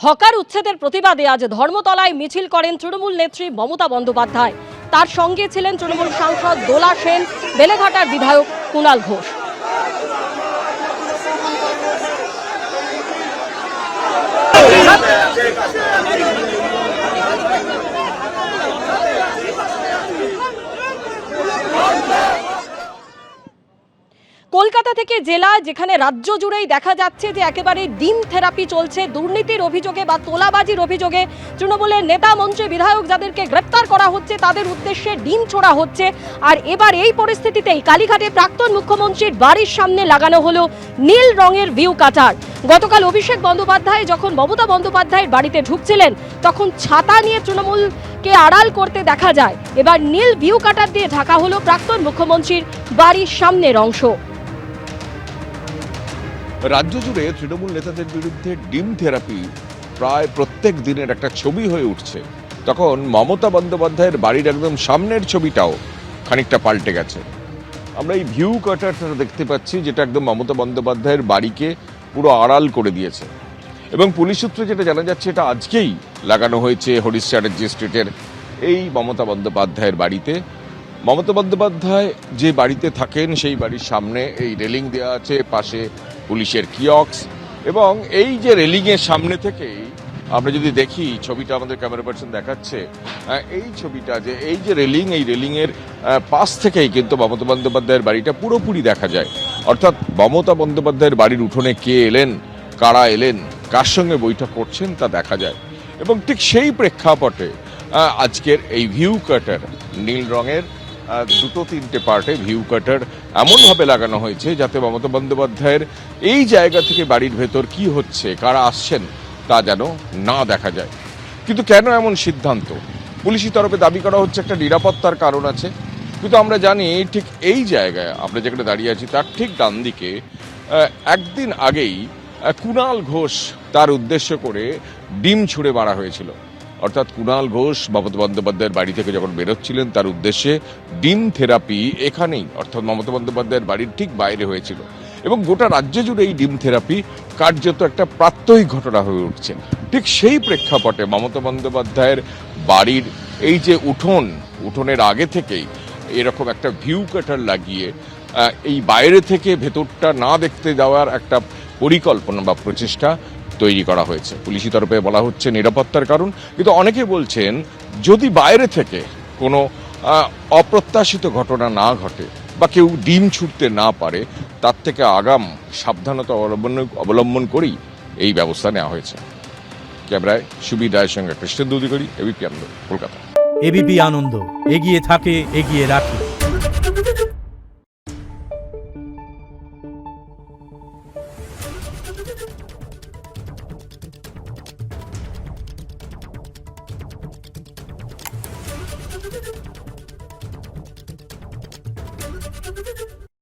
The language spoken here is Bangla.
হকার উচ্ছেদের প্রতিবাদে আজ ধর্মতলায় মিছিল করেন তৃণমূল নেত্রী মমতা বন্দ্যোপাধ্যায়। তার সঙ্গে ছিলেন তৃণমূল সাংসদ দোলা সেন, বেলেঘাটার বিধায়ক কুণাল ঘোষ। কলকাতা থেকে জেলা, যেখানে রাজ্য জুড়েই দেখা যাচ্ছে যে একেবারে ডিম থেরাপি চলছে দুর্নীতির অভিযোগে বা তোলাবাজির অভিযোগে। তৃণমূলের নেতা, মন্ত্রী, বিধায়ক যাদেরকে গ্রেপ্তার করা হচ্ছে তাদের উদ্দেশ্যে ডিম ছোড়া হচ্ছে। আর এবার এই পরিস্থিতিতেই কালীঘাটে প্রাক্তন মুখ্যমন্ত্রীর বাড়ির সামনে লাগানো হলো নীল রঙের ভিউ কাটার। গতকাল অভিষেক বন্দ্যোপাধ্যায় যখন মমতা বন্দ্যোপাধ্যায়ের বাড়িতে ঢুকছিলেন তখন ছাতা নিয়ে তৃণমূলকে আড়াল করতে দেখা যায়। এবার নীল ভিউ কাটার দিয়ে ঢাকা হলো প্রাক্তন মুখ্যমন্ত্রীর বাড়ির সামনের অংশ। রাজ্য জুড়ে তৃণমূল নেতাদের বিরুদ্ধে ডিম থেরাপি প্রায় প্রত্যেক দিনের একটা ছবি হয়ে উঠছে। তখন মমতা বন্দ্যোপাধ্যায়ের বাড়ির একদম সামনের ছবিটাও খানিকটা পাল্টে গেছে। আমরা এই ভিউ কাটারটা দেখতে পাচ্ছি, যেটা একদম মমতা বন্দ্যোপাধ্যায়ের বাড়িকে পুরো আড়াল করে দিয়েছে। এবং পুলিশ সূত্রে যেটা জানা যাচ্ছে, এটা আজকেই লাগানো হয়েছে হরিশ চ্যাটার্জি স্ট্রিটের এই মমতা বন্দ্যোপাধ্যায়ের বাড়িতে। মমতা বন্দ্যোপাধ্যায় যে বাড়িতে থাকেন সেই বাড়ির সামনে এই রেলিং দেওয়া আছে, পাশে পুলিশের কিয়ক্স, এবং এই যে রেলিংয়ের সামনে থেকেই আমরা যদি দেখি ছবিটা, আমাদের ক্যামেরা পার্সন দেখাচ্ছে এই ছবিটা, যে এই যে রেলিং, এই রেলিংয়ের পাশ থেকেই কিন্তু মমতা বন্দ্যোপাধ্যায়ের বাড়িটা পুরোপুরি দেখা যায়। অর্থাৎ মমতা বন্দ্যোপাধ্যায়ের বাড়ির উঠোনে কে এলেন, কারা এলেন, কার সঙ্গে বৈঠক করছেন তা দেখা যায়। এবং ঠিক সেই প্রেক্ষাপটে আজকের এই ভিউ কাটার, নীল রঙের দুটো তিনটে পার্টে ভিউ কাটার এমনভাবে লাগানো হয়েছে যাতে মমতা বন্দ্যোপাধ্যায়ের এই জায়গা থেকে বাড়ির ভেতর কি হচ্ছে, কারা আসছেন তা যেন না দেখা যায়। কিন্তু কেন এমন সিদ্ধান্ত? পুলিশি তরফে দাবি করা হচ্ছে একটা নিরাপত্তার কারণ আছে। কিন্তু আমরা জানি ঠিক এই জায়গায় আমরা যেখানে দাঁড়িয়ে আছি তার ঠিক ডান দিকে একদিন আগেই কুণাল ঘোষ তার উদ্দেশ্য করে ডিম ছুঁড়ে মারা হয়েছিল। অর্থাৎ কুণাল ঘোষ মমতা বন্দ্যোপাধ্যায়ের বাড়ি থেকে যখন বেরোচ্ছিলেন তার উদ্দেশ্যে ডিম থেরাপি এখানেই, অর্থাৎ মমতা বন্দ্যোপাধ্যায়ের বাড়ির ঠিক বাইরে হয়েছিল। এবং গোটা রাজ্য জুড়ে এই ডিম থেরাপি কার্যত একটা প্রাত্যহিক ঘটনা হয়ে উঠছে। ঠিক সেই প্রেক্ষাপটে মমতা বন্দ্যোপাধ্যায়ের বাড়ির এই যে উঠোনের আগে থেকেই এরকম একটা ভিউ কাটার লাগিয়ে এই বাইরে থেকে ভেতরটা না দেখতে যাওয়ার একটা পরিকল্পনা বা প্রচেষ্টা তৈরি করা হয়েছে। পুলিশি তরফে বলা হচ্ছে নিরাপত্তার কারণ, কিন্তু অনেকে বলছেন যদি বাইরে থেকে কোনো অপ্রত্যাশিত ঘটনা না ঘটে বা কেউ ডিম ছুটতে না পারে, তার থেকে আগাম সাবধানতা অবলম্বন করেই এই ব্যবস্থা নেওয়া হয়েছে। ক্যামেরায় সুবীর রায়ের সঙ্গে কৃষ্ণেন্দু অধিকারী, এবিপি আনন্দ, কলকাতা। এবিপি আনন্দ, এগিয়ে থাকে, এগিয়ে রাখে। Thank you.